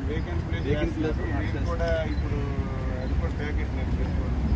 Vacant place కూడా ఇప్పుడు అది కూడా ప్యాకెట్ బెనిఫిట్ అవుతుంది.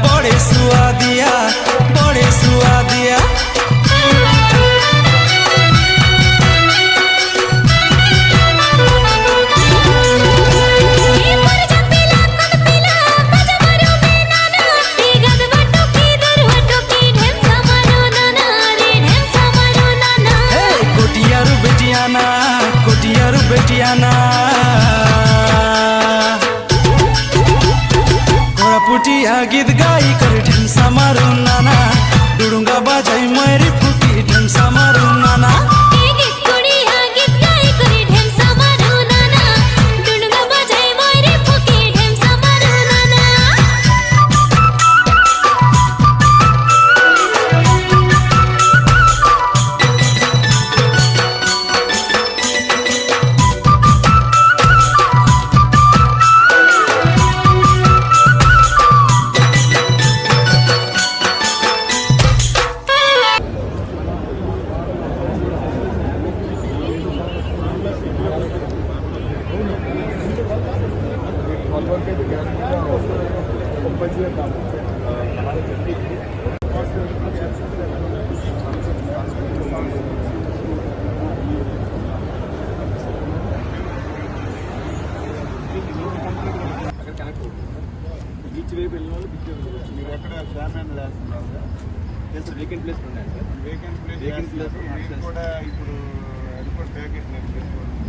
बड़े सुआदिया बड़े सुआदिया कोटियारू बेटियाना कोटियारू बेटियाना पुटिया गीत गाई कर ढेमसा मारू नाना डुडुंगा बाजाई मेरी पुटी ढेमसा मारू नाना బీచ్ వైపు వెళ్ళిన వాళ్ళు బీచ్ మీరు ఎక్కడ శామ్యాన్ వేస్తున్నారు వేకెంట్ ప్లేస్ ఉన్నాయి సార్ వేకెంట్ ప్లేస్ కూడా ఇప్పుడు అది కూడా ప్యాకెట్ బెనిఫిట్ అవుతుంది.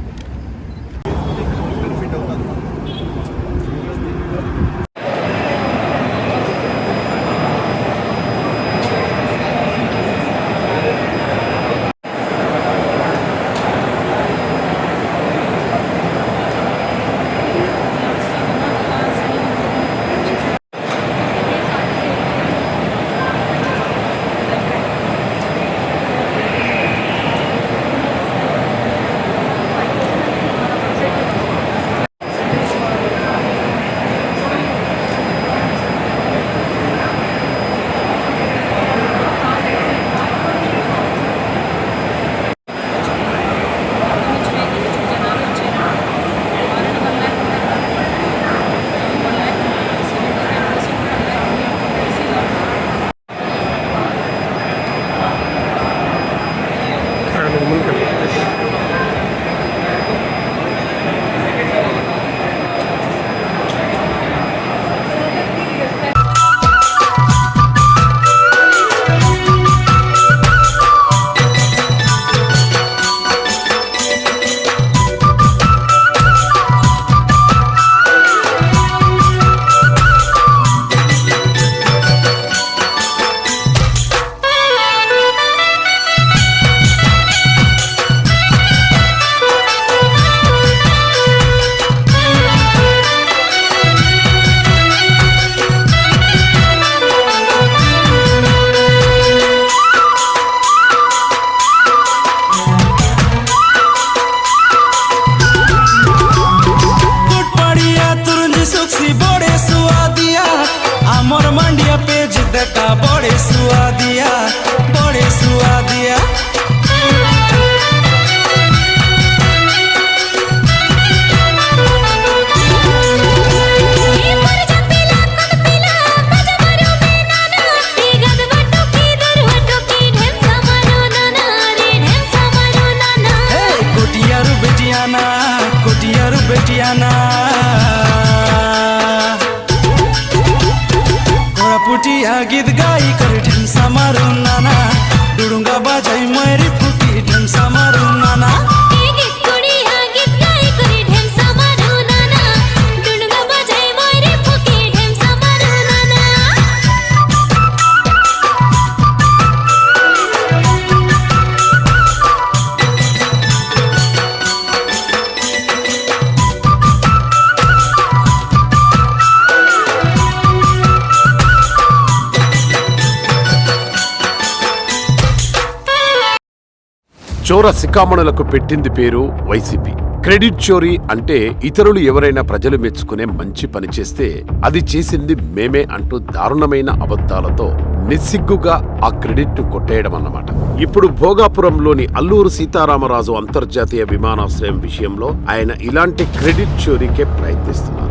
చోర శిఖామణులకు పెట్టింది పేరు వైసీపీ. క్రెడిట్ చోరీ అంటే ఇతరులు ఎవరైనా ప్రజలు మెచ్చుకునే మంచి పని చేస్తే అది చేసింది మేమే అంటూ దారుణమైన అబద్ధాలతో నిస్సిగ్గుగా ఆ క్రెడిట్ కొట్టేయడం అన్నమాట. ఇప్పుడు భోగాపురంలోని అల్లూరు సీతారామరాజు అంతర్జాతీయ విమానాశ్రయం విషయంలో ఆయన ఇలాంటి క్రెడిట్ చోరీకే ప్రయత్నిస్తున్నారు.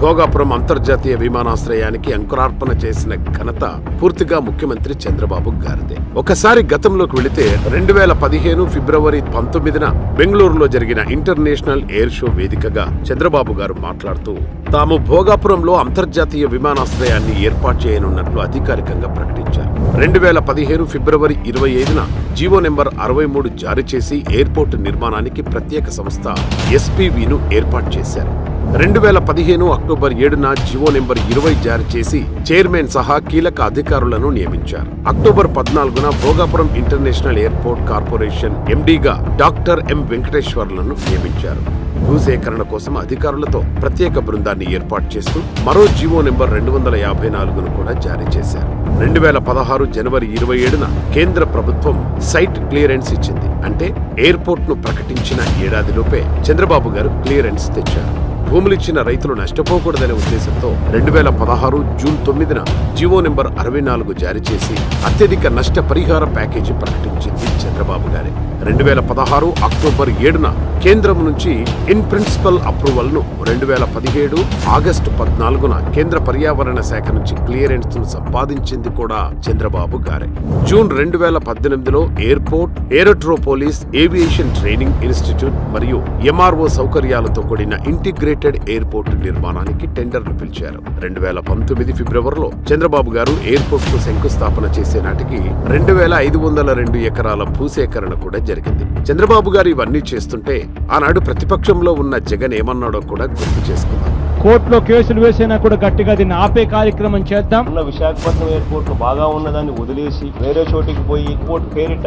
భోగాపురం అంతర్జాతీయ విమానాశ్రయానికి అంకురార్పణ చేసిన ఘనత పూర్తిగా ముఖ్యమంత్రి చంద్రబాబు గారిదే. ఒకసారి గతంలోకి వెళితే 2015 ఫిబ్రవరి 19న బెంగళూరులో జరిగిన ఇంటర్నేషనల్ ఎయిర్ షో వేదికగా చంద్రబాబు గారు మాట్లాడుతూ తాము భోగాపురంలో అంతర్జాతీయ విమానాశ్రయాన్ని ఏర్పాటు చేయనున్నట్లు అధికారికంగా ప్రకటించారు. 2015 ఫిబ్రవరి 25న జీవో నెంబర్ 63 జారీ చేసి ఎయిర్పోర్టు నిర్మాణానికి ప్రత్యేక సంస్థ ఎస్పీవీను ఏర్పాటు చేశారు. 2015 అక్టోబర్ 7న జీవో నెంబర్ 20 జారీ చేసి చైర్మన్ సహా కీలక అధికారులను నియమించారు. అక్టోబర్ 14న భోగాపురం ఇంటర్నేషనల్ ఎయిర్పోర్ట్ కార్పొరేషన్ ఎండీగా డాక్టర్ ఎం వెంకటేశ్వర్లను నియమించారు. భూసేకరణ కోసం అధికారులతో ప్రత్యేక బృందాన్ని ఏర్పాటు చేస్తూ మరో జీవో నెంబర్ 254ను కూడా జారీ చేశారు. 2016 జనవరి 27న కేంద్ర ప్రభుత్వం సైట్ క్లియరెన్స్ ఇచ్చింది. అంటే ఎయిర్పోర్ట్ ను ప్రకటించిన ఏడాదిలోపే చంద్రబాబు గారు క్లియరెన్స్ తెచ్చారు. భూములిచ్చిన రైతులు నష్టపోకూడదనే ఉద్దేశంతో 2016 జూన్ 9న జీవో నెంబర్ 64 జారీ చేసి అత్యధిక నష్ట పరిహార ప్యాకేజీ ప్రకటించింది చంద్రబాబు గారే. 2016 అక్టోబర్ 7న కేంద్రం నుంచి ఇన్ ప్రిన్సిపల్ అప్రూవల్ ను 2017 ఆగస్టు 14న కేంద్ర పర్యావరణ శాఖ నుంచి క్లియరెన్స్ ను సంపాదించింది కూడా చంద్రబాబు గారే. జూన్ 2018లో airport, aerotropolis, aviation training institute మరియు ఎంఆర్ఓ సౌకర్యాలతో కూడిన ఇంటిగ్రేటెడ్ ఎయిర్పోర్ట్ నిర్మాణానికి టెండర్లు పిలిచారు. 2019 ఫిబ్రవరిలో చంద్రబాబు గారు ఎయిర్పోర్ట్ కు శంకుస్థాపన చేసే నాటికి 2502 ఎకరాల భూసేకరణ కూడా జరిగింది. చంద్రబాబు గారు ఇవన్నీ చేస్తుంటే ఆనాడు ప్రతిపక్షంలో ఉన్న జగన్ ఏమన్నాడో కూడా గుర్తు చేసుకుందాం. కోర్టులో కేసులు వేసినా కూడా గట్టిగా దీన్ని ఆపే కార్యక్రమం చేద్దాం. విశాఖపట్నం ఎయిర్పోర్ట్ బాగా ఉన్నదాన్ని వదిలేసి వేరే చోటికి పోయి ఎయిర్పోర్ట్ పేరిట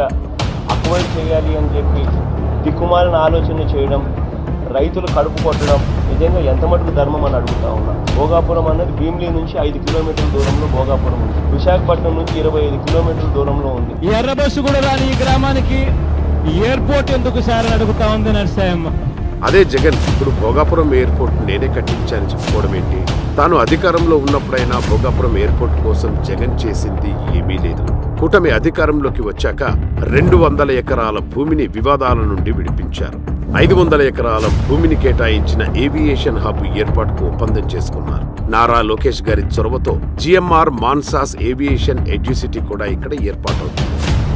అక్వైర్ చేయాలి అని చెప్పి దిక్కుమాలిన ఆలోచన చేయడం, రైతులు కడుపు కొట్టడం నిజంగా ఎంత మటుకు ధర్మం అని అడుగుతా ఉన్నా. భోగాపురం అన్నది భీమిలీ నుంచి 5 కిలోమీటర్ల దూరంలో భోగాపురం ఉంది. విశాఖపట్నం నుంచి 25 కిలోమీటర్ల దూరంలో ఉంది. ఎర్ర బస్సు కూడా రాని ఈ గ్రామానికి ఎయిర్పోర్ట్ ఎందుకు సార్ అని అడుగుతా ఉంది నరసాయమ్మ. అదే జగన్ ఇప్పుడు భోగాపురం ఎయిర్పోర్ట్ నేనే కట్టించాలని చెప్పుకోవడం ఏంటి? తాను అధికారంలో ఉన్నప్పుడైనా భోగాపురం ఎయిర్పోర్ట్ కోసం జగన్ చేసింది ఏమీ లేదు. కూటమి అధికారంలోకి వచ్చాక 200 ఎకరాల భూమిని వివాదాల నుండి విడిపించారు. 500 ఎకరాల భూమిని కేటాయించిన ఏవియేషన్ హబ్ ఏర్పాటుకు ఒప్పందం చేసుకున్నారు. నారా లోకేష్ గారి చొరవతో జిఎంఆర్ మాన్సాస్ ఏవియేషన్ ఎడ్యుసిటీ కూడా ఇక్కడ ఏర్పాటవుతుంది.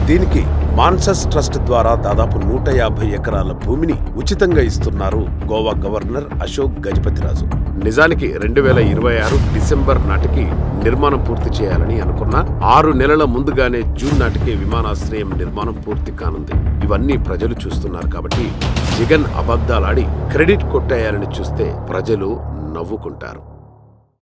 దీనికి మాన్సాస్ ట్రస్ట్ ద్వారా దాదాపు 150 ఎకరాల భూమిని ఉచితంగా ఇస్తున్నారు గోవా గవర్నర్ అశోక్ గజపతిరాజు. నిజానికి 2026 డిసెంబర్ నాటికి నిర్మాణం పూర్తి చేయాలని అనుకున్న 6 నెలల ముందుగానే జూన్ నాటికి విమానాశ్రయం నిర్మాణం పూర్తి కానుంది. ఇవన్నీ ప్రజలు చూస్తున్నారు కాబట్టి జగన్ అబద్ధాలాడి క్రెడిట్ కొట్టేయాలని చూస్తే ప్రజలు నవ్వుకుంటారు.